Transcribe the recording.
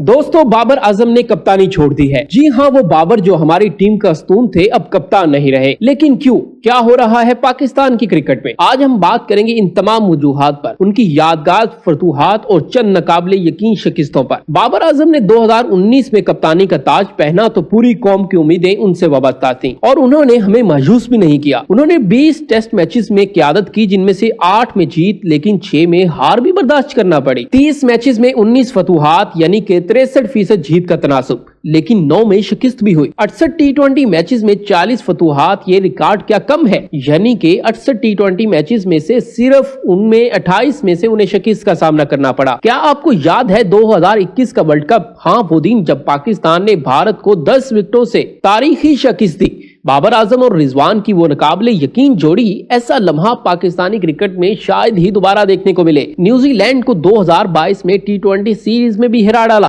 दोस्तों, बाबर आजम ने कप्तानी छोड़ दी है। जी हाँ, वो बाबर जो हमारी टीम का स्तून थे अब कप्तान नहीं रहे। लेकिन क्यों, क्या हो रहा है पाकिस्तान की क्रिकेट में? आज हम बात करेंगे इन तमाम वजूहात पर, उनकी यादगार फतूहात और चंद नाकाबिले यकीन शिकस्तों पर। बाबर आजम ने 2019 में कप्तानी का ताज पहना तो पूरी कौम की उम्मीदें उनसे वाबस्ता थी और उन्होंने हमें मायूस भी नहीं किया। उन्होंने 20 टेस्ट मैचेस में क़यादत की, जिनमें से 8 में जीत लेकिन 6 में हार भी बर्दाश्त करना पड़ी। 30 मैचेस में 19 फतूहात यानी कि 63% जीत का तनासुब, लेकिन 9 में शिकस्त भी हुई। 68 टी20 मैचेस में 40 फतूहात, ये रिकॉर्ड क्या कम है? यानी कि 68 टी20 मैचेस में से सिर्फ उनमें 28 में से उन्हें शिकस्त का सामना करना पड़ा। क्या आपको याद है 2021 का वर्ल्ड कप? हाँ, वो दिन जब पाकिस्तान ने भारत को 10 विकेटों से तारीखी शिकस्त दी। बाबर आजम और रिजवान की वो नाकाबिले यकीन जोड़ी, ऐसा लम्हा पाकिस्तानी क्रिकेट में शायद ही दोबारा देखने को मिले। न्यूजीलैंड को 2022 में टी20 सीरीज में भी हरा डाला।